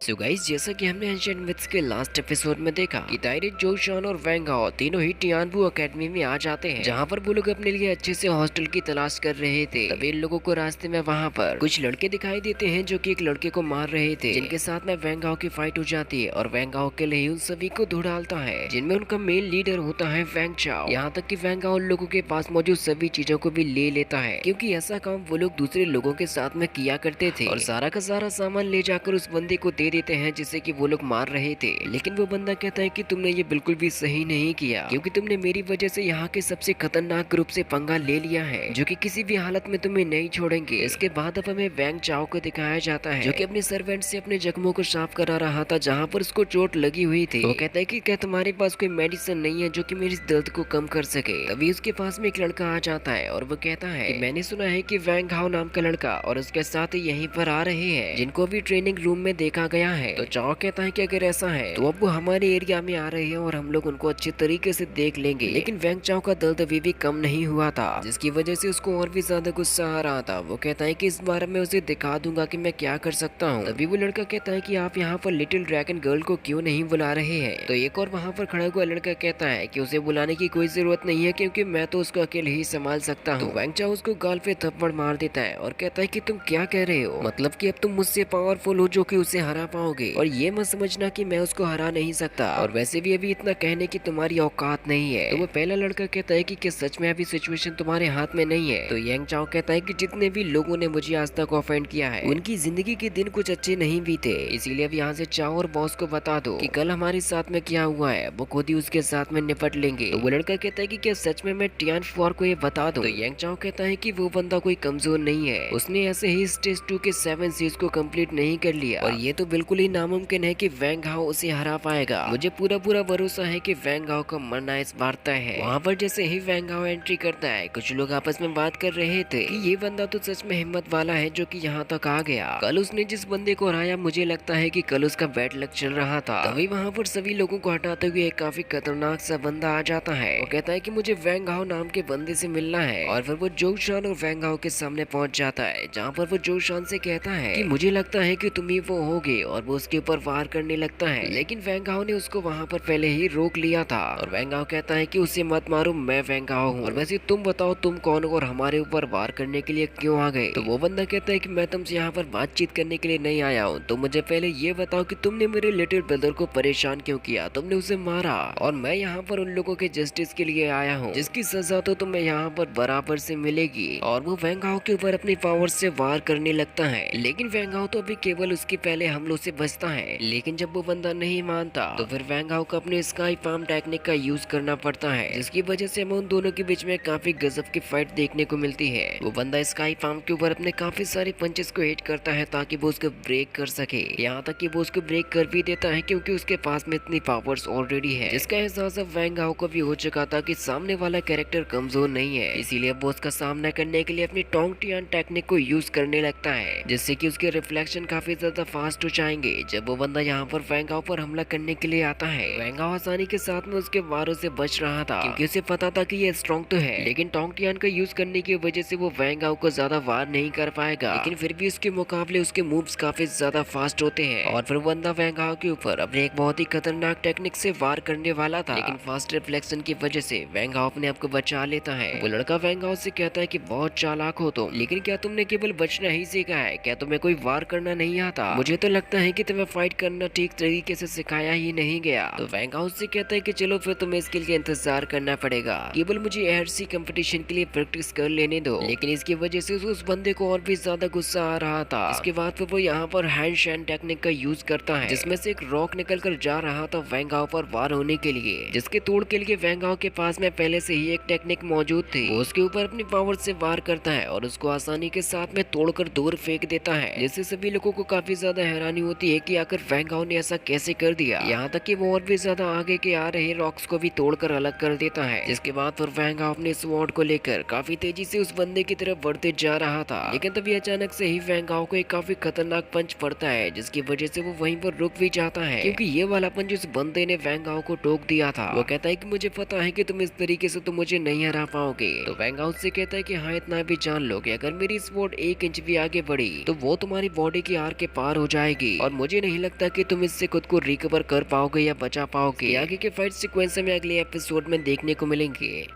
So guys, जैसा कि हमने एंशिएंट मिथ्स के लास्ट एपिसोड में देखा कि ताइरेट, जो शान और वैंग हाओ तीनों ही टियानबू एकेडमी में आ जाते हैं, जहां पर वो लोग अपने लिए अच्छे से हॉस्टल की तलाश कर रहे थे। तभी इन लोगों को रास्ते में वहां पर कुछ लड़के दिखाई देते हैं जो कि एक लड़के को मार रहे थे, जिनके साथ में वैंग हाओ की फाइट हो जाती है और वैंग हाओ अकेले ही उन सभी को धो डालता है, जिनमें उनका मेन लीडर होता है वैंग चाओ। यहाँ तक कि वैंग हाओ उन लोगों के पास मौजूद सभी चीजों को भी ले लेता है, क्योंकि ऐसा काम वो लोग दूसरे लोगों के साथ में किया करते थे और सारा का सारा सामान ले जाकर उस बंदे को दे देते हैं जिसे कि वो लोग मार रहे थे। लेकिन वो बंदा कहता है कि तुमने ये बिल्कुल भी सही नहीं किया, क्योंकि तुमने मेरी वजह से यहाँ के सबसे खतरनाक ग्रुप से पंगा ले लिया है, जो कि किसी भी हालत में तुम्हें नहीं छोड़ेंगे। इसके बाद अब हमें वैंग चाओ को दिखाया जाता है, जो कि अपने सर्वेंट से अपने जख्मों को साफ करा रहा था जहाँ पर उसको चोट लगी हुई थी। वो कहता है कि क्या तुम्हारे पास कोई मेडिसिन नहीं है जो कि मेरे इस दर्द को कम कर सके। तभी उसके पास में एक लड़का आ जाता है और वो कहता है कि मैंने सुना है कि वैंग हाओ नाम का लड़का और उसके साथ ही यहीं पर आ रहे हैं, जिनको भी ट्रेनिंग रूम में देखा गया है। तो चाओ कहता है कि अगर ऐसा है तो अब वो हमारे एरिया में आ रहे हैं और हम लोग उनको अच्छे तरीके से देख लेंगे। लेकिन वैंग चाओ का दर्द अभी भी कम नहीं हुआ था, जिसकी वजह से उसको और भी ज्यादा गुस्सा आ रहा था। वो कहता है कि इस बार मैं उसे दिखा दूंगा कि मैं क्या कर सकता हूँ। तभी वो लड़का कहता है कि आप यहाँ पर लिटिल ड्रैगन गर्ल को क्यों नहीं बुला रहे हैं। तो एक और वहाँ पर खड़ा हुआ लड़का कहता है कि उसे बुलाने की कोई जरूरत नहीं है, क्योंकि मैं तो उसको अकेले ही संभाल सकता हूँ। तो वैंग चाओ उसको गाल पे थप्पड़ मार देता है और कहता है कि तुम क्या कह रहे हो, मतलब कि अब तुम मुझसे पावरफुल हो जो कि उसे हरा पाओगे, और ये मत समझना कि मैं उसको हरा नहीं सकता, और वैसे भी अभी इतना कहने की तुम्हारी औकात नहीं है। तो वो पहला लड़का कहता है कि क्या सच में अभी सिचुएशन तुम्हारे हाथ में नहीं है। तो यंग चाओ कहता है कि जितने भी लोगों ने मुझे आज तक ऑफेंड किया है उनकी जिंदगी के दिन कुछ अच्छे नहीं बीते, इसीलिए अब यहाँ से चाओ और बॉस को बता दो कि कल हमारे साथ में क्या हुआ है, वो खुद ही उसके साथ में निपट लेंगे। तो वो लड़का कहता है कि क्या सच में मैं टियान फॉर को ये बता दूं। तो यंग चाओ कहता है कि वो बंदा कोई कमजोर नहीं है, उसने ऐसे ही स्टेज 2 के 7 सीज को कंप्लीट नहीं कर लिया, और ये तो बिल्कुल ही नामुमकिन है कि वैंग हाओ उसे हरा पाएगा। मुझे पूरा पूरा भरोसा है कि वैंग हाओ का मरना इस बार तय है। वहाँ पर जैसे ही वैंग हाओ एंट्री करता है, कुछ लोग आपस में बात कर रहे थे कि ये बंदा तो सच में हिम्मत वाला है जो कि यहाँ तक आ गया। कल उसने जिस बंदे को हराया, मुझे लगता है कि कल उसका बैड लक चल रहा था। तभी वहाँ पर सभी लोगों को हटाते हुए एक काफी खतरनाक सा बंदा आ जाता है। वो कहता है कि मुझे वैंग हाओ नाम के बंदे से मिलना है, और फिर वो जो शान और वैंग हाओ के सामने पहुंच जाता है, जहाँ पर वो जो शान से कहता है कि मुझे लगता है कि तुम ही वो होगे, और वो उसके ऊपर वार करने लगता है। लेकिन वैंग हाओ ने उसको वहाँ पर पहले ही रोक लिया था, और वैंग हाओ कहता है कि उसे मत मारो, मैं वैंग हाओ हूँ, और वैसे तुम बताओ तुम कौन हो और हमारे ऊपर वार करने के लिए क्यों आ गए। तो वो बंदा कहता है कि मैं तुमसे यहाँ पर बातचीत करने के लिए नहीं आया हूँ, तो मुझे पहले ये बताओ कि तुमने मेरे लिटिल ब्रदर को परेशान क्यों किया, तुमने उसे मारा, और मैं यहाँ पर उन लोगों के जस्टिस के लिए आया हूँ जिसकी सजा तो तुम्हें यहाँ पर बराबर से मिलेगी। और वो वैंग हाओ के ऊपर अपनी पावर से वार करने लगता है, लेकिन वैंग हाओ तो अभी केवल उसके पहले हमलों से बचता है। लेकिन जब वो बंदा नहीं मानता तो फिर वैंग हाओ को अपने स्काई पाम टेक्निक का यूज करना पड़ता है, जिसकी वजह से हमें उन दोनों के बीच में काफी गजब की फाइट देखने को मिलती है। वो बंदा स्काई पाम के ऊपर अपने काफी सारे पंचेस को हिट करता है ताकि वो उसको ब्रेक कर सके, यहाँ तक कि वो उसको ब्रेक कर भी देता है, क्योंकि उसके पास में इतनी पावर्स ऑलरेडी है, जिसका एहसास अब वैंग हाओ को भी हो चुका था कि सामने वाला कैरेक्टर कमजोर नहीं है। इसीलिए वो उसका सामना करने के लिए अपनी टोंग टियान टेक्निक को यूज करने लगता है, जिससे कि उसके रिफ्लेक्शन काफी ज्यादा फास्ट हो जाएंगे। जब वो बंदा यहाँ पर वैंग हाओ पर हमला करने के लिए आता है, वैंग हाओ आसानी के साथ में उसके वारों से बच रहा था, क्योंकि उसे पता था कि ये स्ट्रॉन्ग तो है, लेकिन टोंग टियान का यूज करने की वजह से वो वैंग हाओ को ज्यादा वार नहीं कर पाएगा। लेकिन फिर भी उसके मुकाबले उसके मूव्स काफी ज्यादा फास्ट होते हैं, और फिर बंदा वैंग हाओ के ऊपर अपने एक बहुत ही खतरनाक टेक्निक से वार करने वाला था, लेकिन फास्ट रिफ्लेक्शन की वजह से वैंग हाओ अपने आप को बचा लेता है। वो लड़का वैंग हाओ से कहता है कि बहुत चालाक हो तुम, लेकिन क्या तुमने केवल बचना ही सीखा है, क्या तुम्हें कोई वार करना नहीं आता? मुझे तो लगता है कि तुम्हें फाइट करना ठीक तरीके से सिखाया ही नहीं गया। तो वैंग हाओ से कहता है कि चलो फिर तुम्हें इसके लिए इंतजार करना पड़ेगा, केवल मुझे एआरसी कंपटीशन के लिए प्रैक्टिस कर लेने दो। लेकिन इसकी वजह से उस बंदे को और भी ज्यादा गुस्सा आ रहा था। इसके बाद फिर वो यहाँ पर हैंड शैन टेक्निक का यूज करता है, जिसमें से एक रॉक निकल कर जा रहा था वैंग हाओ पर वार होने के लिए, जिसके तोड़ के लिए वैंग हाओ के पास में पहले से ही एक टेक्निक मौजूद थी। वो उसके ऊपर अपनी पावर से वार करता है और उसको आसानी के साथ में तोड़कर दूर फेंक देता है, जिससे सभी लोगों को काफी ज्यादा हैरानी होती है कि आखिर वैंग हाओ ने ऐसा कैसे कर दिया। यहाँ तक कि वो और भी ज्यादा आगे के आ रहे रॉक्स को भी तोड़कर अलग कर देता है। जिसके बाद फिर वैंग हाओ अपने स्वॉर्ड को लेकर काफी तेजी से उस बंदे की तरफ बढ़ते जा रहा था, लेकिन तभी अचानक से ही वैंग हाओ को एक काफी खतरनाक पंच पड़ता है, जिसकी वजह से वो वहीं पर रुक भी जाता है, क्योंकि ये वाला पंच उस बंदे ने वैंग हाओ को टोक दिया था। वो कहता है कि मुझे पता है कि तुम इस तरीके से तो मुझे नहीं हरा पाओगे। तो वैंग हाओ से कहता है कि हाँ, इतना भी जान लो कि अगर मेरी स्वॉर्ड 1 इंच भी आगे बढ़ी तो वो तुम्हारी बॉडी की आर के पार हो जाएगी। होगी और मुझे नहीं लगता कि तुम इससे खुद को रिकवर कर पाओगे या बचा पाओगे। आगे के फाइट सीक्वेंस में अगले एपिसोड में देखने को मिलेंगे।